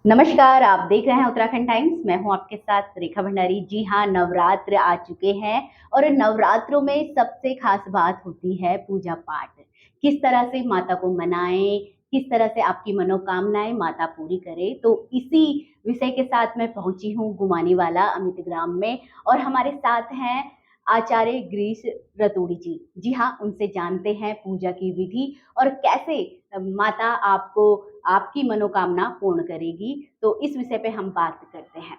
नमस्कार, आप देख रहे हैं उत्तराखंड टाइम्स। मैं हूं आपके साथ रेखा भंडारी। जी हाँ, नवरात्र आ चुके हैं और नवरात्रों में सबसे खास बात होती है पूजा पाठ। किस तरह से माता को मनाएं, किस तरह से आपकी मनोकामनाएं माता पूरी करे, तो इसी विषय के साथ मैं पहुंची हूं गुमानी वाला अमित ग्राम में। और हमारे साथ हैं आचार्य गिरीश रतूड़ी जी। जी हाँ, उनसे जानते हैं पूजा की विधि और कैसे माता आपको आपकी मनोकामना पूर्ण करेगी। तो इस विषय पे हम बात करते हैं।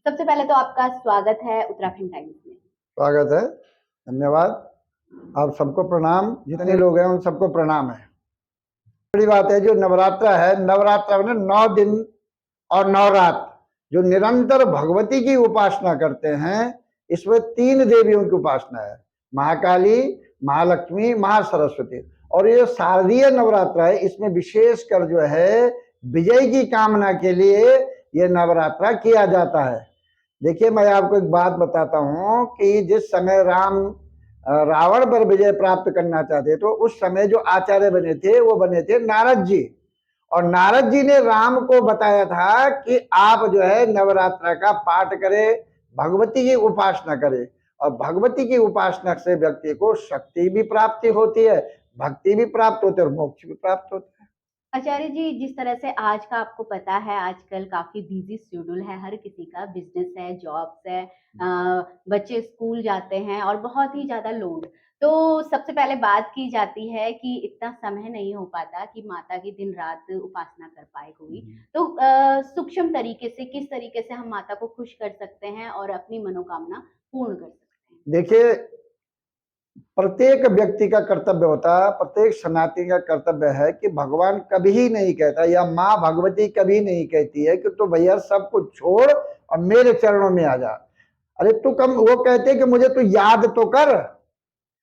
सबसे पहले तो आपका स्वागत है उत्तराखंड टाइम्स में। स्वागत है। धन्यवाद। आप सबको प्रणाम, जितने लोग हैं उन सबको प्रणाम है। बड़ी बात है जो नवरात्र है, नवरात्र में 9 दिन और 9 रात जो निरंतर भगवती की उपासना करते हैं। इसमें 3 देवियों की उपासना है, महाकाली, महालक्ष्मी, महासरस्वती। और ये शारदीय नवरात्र है, इसमें विशेषकर जो है विजय की कामना के लिए ये नवरात्र किया जाता है। देखिए, मैं आपको एक बात बताता हूँ कि जिस समय राम रावण पर विजय प्राप्त करना चाहते तो उस समय जो आचार्य बने थे वो बने थे नारद जी। और नारद जी ने राम को बताया था कि आप जो है नवरात्र का पाठ करें, भगवती की उपासना करें। और भगवती की उपासना से व्यक्ति को शक्ति भी प्राप्ति होती है, भक्ति भी प्राप्त होती है और मोक्ष भी प्राप्त होता है। आचार्य जी, जिस तरह से आज का आपको पता है, आजकल काफी बिजी शेड्यूल है, हर किसी का बिजनेस है, जॉब्स है, बच्चे स्कूल जाते हैं और बहुत ही ज्यादा लोड। तो सबसे पहले बात की जाती है कि इतना समय नहीं हो पाता कि माता की दिन रात उपासना कर पाए कोई। तो सूक्ष्म तरीके से किस तरीके से हम माता को खुश कर सकते हैं और अपनी मनोकामना पूर्ण कर सकते हैं? देखिए, प्रत्येक व्यक्ति का कर्तव्य होता है, प्रत्येक सनातनी का कर्तव्य है कि भगवान कभी नहीं कहता या माँ भगवती कभी नहीं कहती है कि तो भैया सब कुछ छोड़ और मेरे चरणों में आ जा। अरे तू कम, वो कहते कि मुझे तू याद तो कर।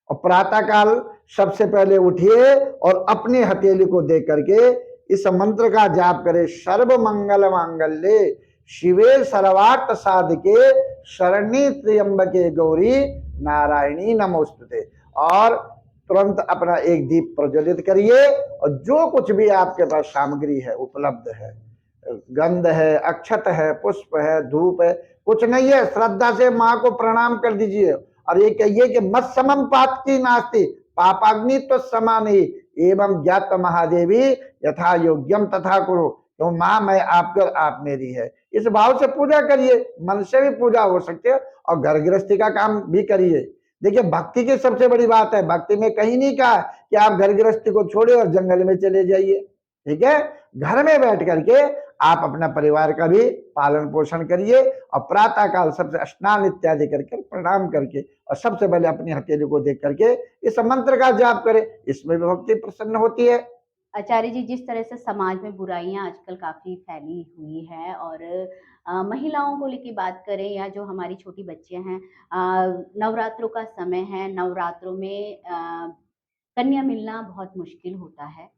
और प्रातः काल सबसे पहले उठिए और अपनी हथेली को देख करके इस मंत्र का जाप करे, सर्व मंगल मांगल्ये शिवे सर्वार्थ साधके शरण्ये त्र्यंबके गौरी नारायणी नमोस्तुते। और तुरंत अपना एक दीप प्रज्वलित करिए और जो कुछ भी आपके पास सामग्री है उपलब्ध है, गंध है, अक्षत है, पुष्प है, धूप है, कुछ नहीं है, श्रद्धा से माँ को प्रणाम कर दीजिए और ये कहिए कि मत समम पाप की नास्ति पापाग्नि तो समान ही एवं ज्ञात महादेवी यथा योग्यम तथा कुरु। तो माँ मैं आपकी और आप मेरी है, इस भाव से पूजा करिए। मन से भी पूजा हो सकती है और घर गृहस्थी का काम भी करिए। देखिए, भक्ति की सबसे बड़ी बात है, भक्ति में कहीं नहीं कहा कि आप घर गृहस्थी को छोड़े और जंगल में चले जाइए। ठीक है, घर में बैठ करके आप अपना परिवार का भी पालन पोषण करिए और प्रातः काल सबसे स्नान इत्यादि करके प्रणाम करके और सबसे पहले अपनी हथेली को देख करके इस मंत्र का जाप करें, इसमें भी भक्ति प्रसन्न होती है। आचार्य जी, जिस तरह से समाज में बुराइयां आजकल काफी फैली हुई है और महिलाओं को लेके बात करें या जो हमारी छोटी बच्चियां हैं, नवरात्रों का समय है, नवरात्रों में कन्या मिलना बहुत मुश्किल होता है।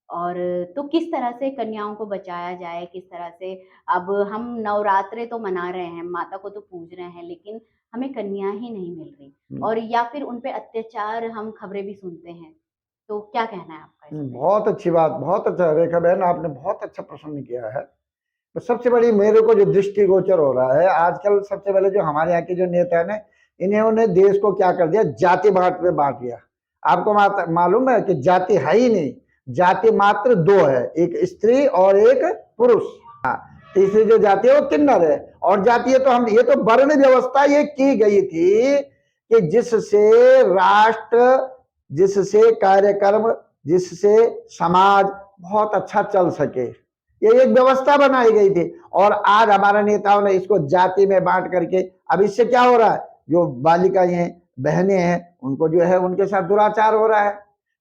और तो किस तरह से कन्याओं को बचाया जाए, किस तरह से? अब हम नवरात्रे तो मना रहे हैं, माता को तो पूज रहे हैं, लेकिन हमें कन्या ही नहीं मिल रही और या फिर उन पे अत्याचार हम खबरें भी सुनते हैं। तो क्या कहना है आपका इस पे? बहुत अच्छी बात, बहुत अच्छा रेखा बहन, आपने बहुत अच्छा प्रश्न किया है। तो सबसे बड़ी मेरे को जो दृष्टिगोचर हो रहा है आजकल, सबसे पहले जो हमारे यहाँ के जो नेता है ना, इन्होंने देश को क्या कर दिया, जाति बांट में बांट दिया। आपको मालूम है कि जाति है ही नहीं, जाति मात्र दो है, एक स्त्री और एक पुरुष। हाँ, तीसरी जो जाति है वो किन्नर है। और जाति है तो हम, ये तो वर्ण व्यवस्था ये की गई थी कि जिससे राष्ट्र, जिससे कार्यक्रम, जिससे समाज बहुत अच्छा चल सके, ये एक व्यवस्था बनाई गई थी। और आज हमारे नेताओं ने इसको जाति में बांट करके, अब इससे क्या हो रहा है, जो बालिकाएं हैं, बहनें हैं, उनको जो है उनके साथ दुराचार हो रहा है,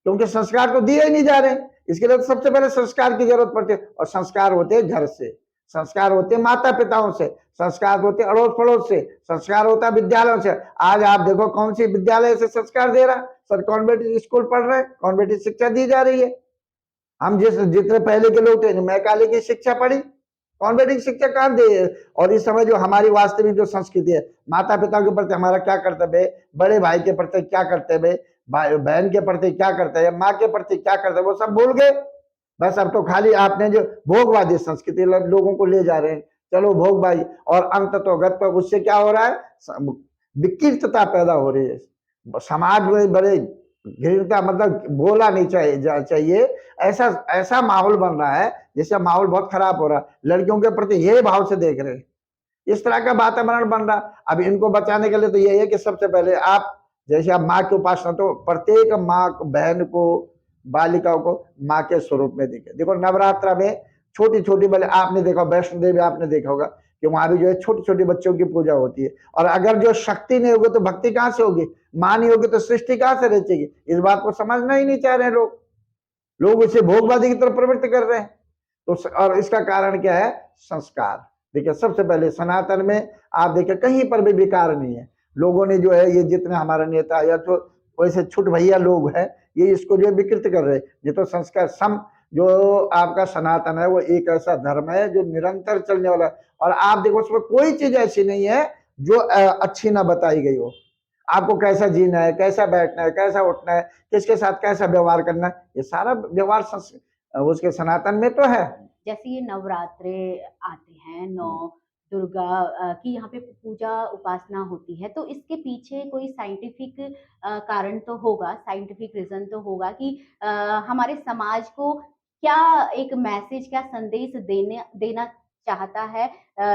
क्योंकि संस्कार तो दिए ही नहीं जा रहे। इसके लिए सबसे पहले संस्कार की जरूरत पड़ती है और संस्कार होते हैं घर से, संस्कार होते हैं माता पिताओं से, संस्कार होते हैं अड़ोस पड़ोस से, संस्कार होता है विद्यालयों से। आज आप देखो कौन सी विद्यालय से संस्कार दे रहा है, सर कॉन्वेंट स्कूल पढ़ रहे हैं, कॉन्वेंट शिक्षा दी जा रही है। हम जितने पहले के लोग थे, मैकाले की शिक्षा पढ़ी, कॉन्वेंट की शिक्षा कहाँ दे। और इस समय जो हमारी वास्तविक जो संस्कृति है, माता पिता के प्रति हमारा क्या कर्तव्य है, बड़े भाई के प्रति क्या कर्तव्य है, बहन के प्रति क्या कर्तव्य है, माँ के प्रति क्या कर्तव्य है, वो सब भूल गए। बस अब तो खाली आपने जो भोगवादी संस्कृति लोगों को ले जा रहे हैं, चलो भोग भाई, और अंत तो गत तो उससे क्या हो रहा है, विकृतता पैदा हो रही है समाज में, बड़े घृणता, मतलब बोला नहीं चाहिए, ऐसा ऐसा माहौल बन रहा है जिससे माहौल बहुत खराब हो रहा है, लड़कियों के प्रति ये भाव से देख रहे हैं, इस तरह का वातावरण बन रहा। अब इनको बचाने के लिए तो यही है कि सबसे पहले आप, जैसे आप माँ की उपासना, तो प्रत्येक माँ बहन को, बालिकाओं को माँ के स्वरूप में देखे। देखो नवरात्रा में छोटी छोटी, भले आपने देखा वैष्णो देवी, आपने देखा होगा कि वहां भी जो है छोटी छोटी बच्चों की पूजा होती है, और अगर जो शक्ति नहीं होगी तो भक्ति कहाँ से होगी, माँ नहीं होगी तो सृष्टि कहाँ से रचेगी। इस बात को समझना ही नहीं चाह रहे लोग इसे भोगवादी की तरफ प्रवृत्त कर रहे हैं। तो और इसका कारण क्या है, संस्कार। देखिए सबसे पहले सनातन में आप देखिए कहीं पर भी विकार नहीं है, लोगों ने जो है ये जितने हमारे नेता या तो वैसे छुट भैया लोग हैं, ये इसको जो विकृत कर रहे हैं। ये तो संस्कार सम, जो आपका सनातन है वो एक ऐसा धर्म है जो निरंतर चलने वाला है, और आप देखो उसमें कोई चीज ऐसी नहीं है जो अच्छी ना बताई गई हो। आपको कैसा जीना है, कैसा बैठना है, कैसा उठना है, किसके साथ कैसा व्यवहार करना है, ये सारा व्यवहार उसके सनातन में तो है। जैसे ये नवरात्रे आते हैं, नौ दुर्गा की यहाँ पे पूजा उपासना होती है, तो इसके पीछे कोई साइंटिफिक कारण तो होगा, साइंटिफिक रीजन तो होगा कि अ, हमारे समाज को क्या एक मैसेज, क्या संदेश देना चाहता है,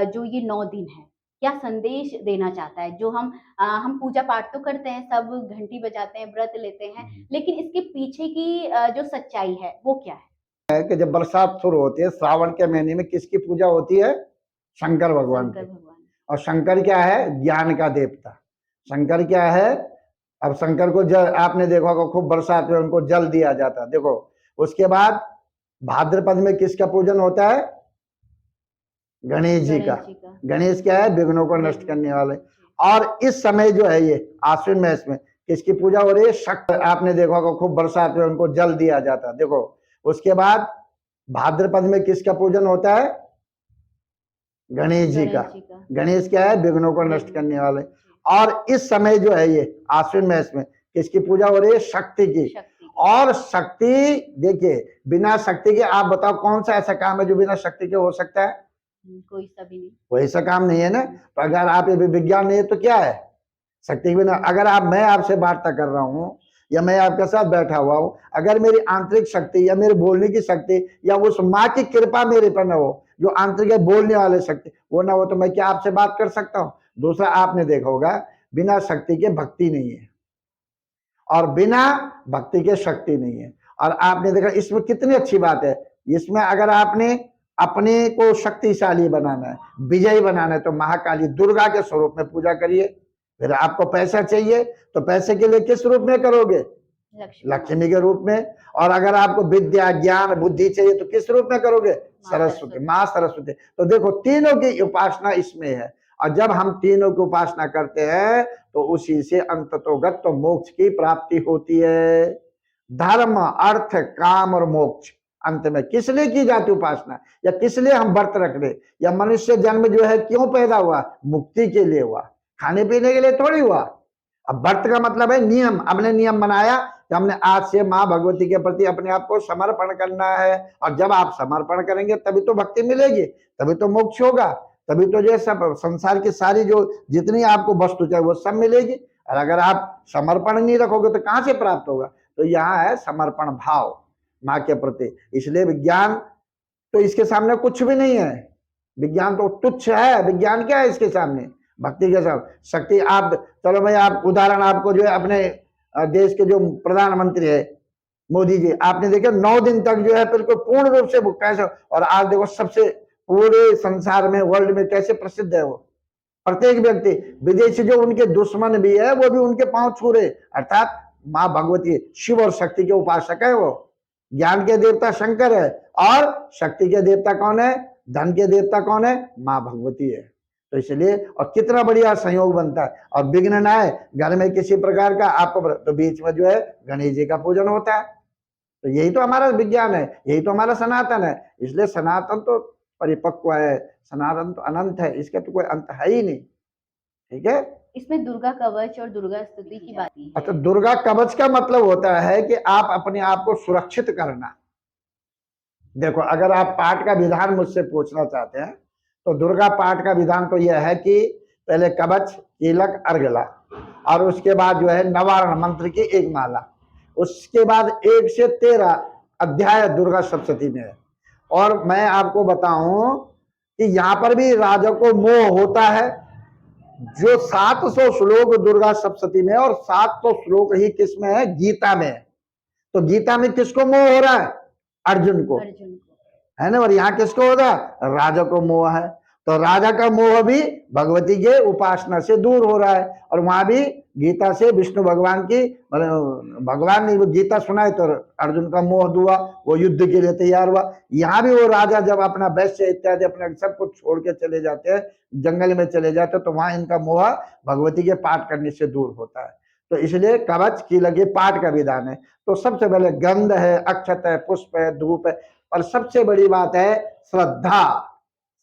जो ये 9 दिन है, क्या संदेश देना चाहता है? जो हम पूजा पाठ तो करते हैं, सब घंटी बजाते हैं, व्रत लेते हैं, लेकिन इसके पीछे की जो सच्चाई है वो क्या है? कि जब बरसात शुरू होती है श्रावण के महीने में, किसकी पूजा होती है, शंकर भगवान शंकर की। भगवान। और शंकर क्या है, ज्ञान का देवता। शंकर क्या है, अब शंकर को जल, आपने देखा होगा खूब बरसात में उनको जल दिया जाता है। देखो उसके बाद भाद्रपद में किसका पूजन होता है, गणेश जी का। गणेश जी का। गणेश क्या है, विघ्नों को नष्ट करने वाले। और इस समय जो है ये आश्विन मास में किसकी पूजा हो रही है, शक्ति। आपने देखा होगा खूब बरसात में उनको जल दिया जाता है। देखो उसके बाद भाद्रपद में किसका पूजन होता है, गणेश जी का। गणेश क्या है, विघ्नों को नष्ट करने वाले। और इस समय जो है ये आश्विन मास में किसकी पूजा हो रही है, शक्ति की। और शक्ति, देखिए बिना शक्ति के आप बताओ कौन सा ऐसा काम है जो बिना शक्ति के हो सकता है, कोई सा भी नहीं, कोई ऐसा काम नहीं है ना। तो अगर आप ये विज्ञान नहीं है तो क्या है, शक्ति के बिना। अगर मैं आपसे वार्ता कर रहा हूँ या मैं आपके साथ बैठा हुआ हूँ, अगर मेरी आंतरिक शक्ति या मेरे बोलने की शक्ति या उस माँ की कृपा मेरे पर न हो, जो आंतरिक है बोलने वाले शक्ति वो ना हो, तो मैं क्या आपसे बात कर सकता हूँ। दूसरा आपने देखा होगा बिना शक्ति के भक्ति नहीं है, और बिना भक्ति के शक्ति नहीं है। और आपने देखा इसमें कितनी अच्छी बात है, इसमें अगर आपने अपने को शक्तिशाली बनाना है, विजयी बनाना है, तो महाकाली दुर्गा के स्वरूप में पूजा करिए। फिर आपको पैसा चाहिए तो पैसे के लिए किस रूप में करोगे, लक्ष्मी के रूप में। और अगर आपको विद्या ज्ञान बुद्धि चाहिए तो किस रूप में करोगे, सरस्वती, माँ सरस्वती। तो देखो तीनों की उपासना इसमें है, और जब हम तीनों की उपासना करते हैं तो उसी से अंततोगत तो मोक्ष की प्राप्ति होती है। धर्म अर्थ काम और मोक्ष अंत में किस लिए की जाती उपासना, या किस लिए हम व्रत रख रहे, या मनुष्य जन्म जो है क्यों पैदा हुआ, मुक्ति के लिए हुआ, खाने पीने के लिए थोड़ी हुआ। अब व्रत का मतलब है नियम, हमने नियम बनाया कि हमने आज से माँ भगवती के प्रति अपने आप को समर्पण करना है, और जब आप समर्पण करेंगे तभी तो भक्ति मिलेगी, तभी तो मोक्ष होगा, तभी तो जो सब संसार की सारी जो जितनी आपको वस्तु चाहिए वो सब मिलेगी। और अगर आप समर्पण नहीं रखोगे तो कहाँ से प्राप्त होगा। तो यहाँ है समर्पण भाव माँ के प्रति। इसलिए विज्ञान तो इसके सामने कुछ भी नहीं है, विज्ञान तो तुच्छ है। विज्ञान क्या है इसके सामने, भक्ति के साथ शक्ति। आप चलो मैं आप उदाहरण आपको जो है अपने देश के जो प्रधानमंत्री है मोदी जी, आपने देखा 9 दिन तक जो है बिल्कुल पूर्ण रूप से कैसे, और आज देखो सबसे पूरे संसार में वर्ल्ड में कैसे प्रसिद्ध है वो। प्रत्येक व्यक्ति, विदेशी जो उनके दुश्मन भी है वो भी उनके पांव छू रहे, अर्थात माँ भगवती शिव और शक्ति के उपासक है वो। ज्ञान के देवता शंकर है, और शक्ति के देवता कौन है, धन के देवता कौन है, माँ भगवती है। तो इसलिए और कितना बढ़िया संयोग बनता है। और विघ्न ना है घर में किसी प्रकार का आपको, तो बीच में जो है गणेश जी का पूजन होता है। तो यही तो हमारा विज्ञान है, यही तो हमारा सनातन है। इसलिए सनातन तो परिपक्व है, सनातन तो अनंत है, इसका तो कोई अंत है ही नहीं। ठीक है, इसमें दुर्गा कवच और दुर्गा स्तुति की बात है। अच्छा, दुर्गा कवच का मतलब होता है कि आप अपने आप को सुरक्षित करना। देखो, अगर आप पाठ का विधान मुझसे पूछना चाहते हैं तो दुर्गा पाठ का विधान तो यह है कि पहले कवच, कीलक, अर्गला, और उसके बाद जो है नवारण मंत्र की एक माला, उसके बाद 1 से 13 अध्याय दुर्गा सप्तशती में है। और मैं आपको बताऊं कि यहाँ पर भी राजा को मोह होता है। जो 700 श्लोक दुर्गा सप्तशती में और 700 श्लोक ही किसमें है? गीता में। तो गीता में किसको मोह हो रहा है? अर्जुन को, है ना। और यहाँ किसको हो रहा है? राजा को मोह है। तो राजा का मोह भी भगवती के उपासना से दूर हो रहा है। और वहां भी गीता से विष्णु भगवान की, भगवान ने वो गीता सुनाई तो अर्जुन का मोह हुआ, वो युद्ध के लिए तैयार हुआ। यहाँ भी वो राजा जब अपना वैश्य इत्यादि अपने सब कुछ छोड़ के चले जाते हैं, जंगल में चले जाते हैं, तो वहां इनका मोह भगवती के पाठ करने से दूर होता है। तो इसलिए कवच की लगे पाठ का विधान है। तो सबसे पहले गंध है, अक्षत है, पुष्प है, धूप है, और सबसे बड़ी बात है श्रद्धा।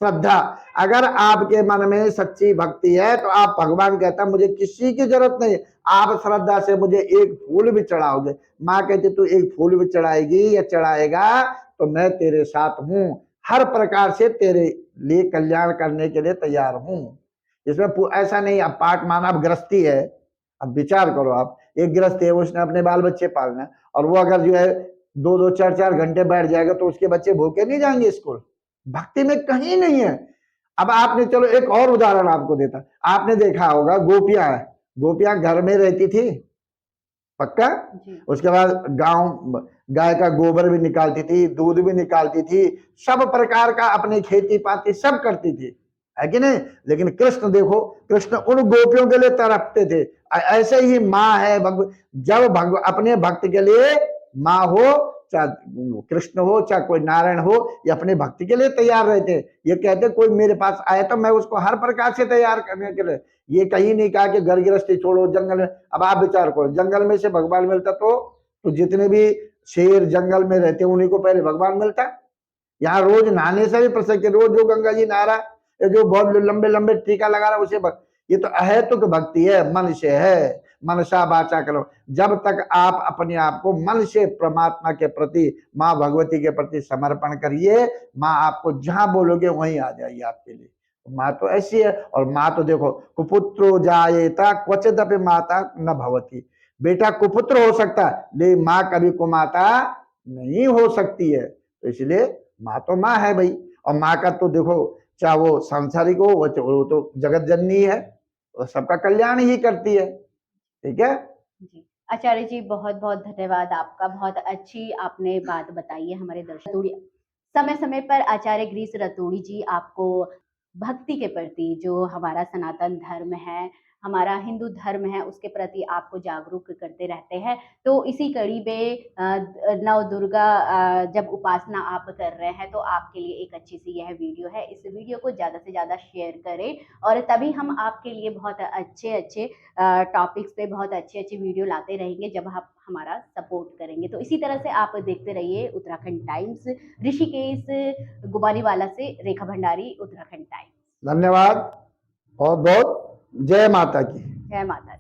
श्रद्धा, अगर आपके मन में सच्ची भक्ति है तो आप, भगवान कहता है मुझे किसी की जरूरत नहीं, आप श्रद्धा से मुझे एक फूल भी चढ़ाओगे, माँ कहती तू एक फूल भी चढ़ाएगी या चढ़ाएगा तो मैं तेरे साथ हूं, हर प्रकार से तेरे लिए कल्याण करने के लिए तैयार हूं। इसमें ऐसा नहीं अब पाठ माना, अब गृहस्थी है। अब विचार करो, आप एक गृहस्थ है, उसने अपने बाल बच्चे पालना है, और वो अगर जो है 2-2 4-4 घंटे बैठ जाएगा तो उसके बच्चे भूखे नहीं जाएंगे स्कूल? भक्ति में कहीं नहीं है। अब आपने, चलो एक और उदाहरण आपको देता, आपने देखा होगा गोपियां घर में रहती थी, पक्का। उसके बाद गाय का गोबर भी निकालती थी, दूध भी निकालती थी, सब प्रकार का अपनी खेती पाती सब करती थी, है कि नहीं। लेकिन कृष्ण देखो, कृष्ण उन गोपियों के लिए तड़पते थे। ऐसे ही माँ है जब अपने भक्त के लिए माँ हो, चाहे कृष्ण हो चाहे कोई नारायण हो, ये अपने भक्ति के लिए तैयार रहते। ये कहते कोई मेरे पास आए तो मैं उसको हर प्रकार से तैयार करने के लिए। ये कहीं नहीं कहा कि घर गृहस्थी छोड़ो जंगल में। अब आप विचार करो, जंगल में से भगवान मिलता तो जितने भी शेर जंगल में रहते उन्हीं को पहले भगवान मिलता। यहाँ रोज नहाने से भी प्रसन्न, रोज जो गंगा जी नहा रहा, जो बहुत लंबे लंबे टीका लगा रहा उसे ये तो अहेतुक भक्ति है, मन से है। मनसा वाचा करो, जब तक आप अपने आप को मन से परमात्मा के प्रति, माँ भगवती के प्रति समर्पण करिए, माँ आपको जहां बोलोगे वहीं आ जाइए आपके लिए। माँ तो ऐसी है। और माँ तो देखो, कुपुत्रो जायेता क्वचिदपि माता न भवती, बेटा कुपुत्र हो सकता है लेकिन माँ कभी कुमाता नहीं हो सकती है। तो इसलिए माँ तो माँ है भाई। और माँ का तो देखो, चाहे वो सांसारिक हो, वो तो जगत जननी है, वो सबका कल्याण ही करती है। ठीक है जी। आचार्य जी, बहुत बहुत धन्यवाद आपका, बहुत अच्छी आपने बात बताई है हमारे दर्शकों। समय समय पर आचार्य गिरीश रतोड़ी जी आपको भक्ति के प्रति, जो हमारा सनातन धर्म है, हमारा हिंदू धर्म है, उसके प्रति आपको जागरूक करते रहते हैं। तो इसी कड़ी में नव दुर्गा जब उपासना आप कर रहे हैं तो आपके लिए एक अच्छी सी यह वीडियो है। इस वीडियो को ज़्यादा से ज़्यादा शेयर करें, और तभी हम आपके लिए बहुत अच्छे अच्छे टॉपिक्स पे बहुत अच्छी अच्छी वीडियो लाते रहेंगे जब आप हमारा सपोर्ट करेंगे। तो इसी तरह से आप देखते रहिए उत्तराखंड टाइम्स। ऋषिकेश गुबानीवाला से रेखा भंडारी, उत्तराखंड टाइम्स। धन्यवाद, बहुत बहुत जय माता की। जय माता।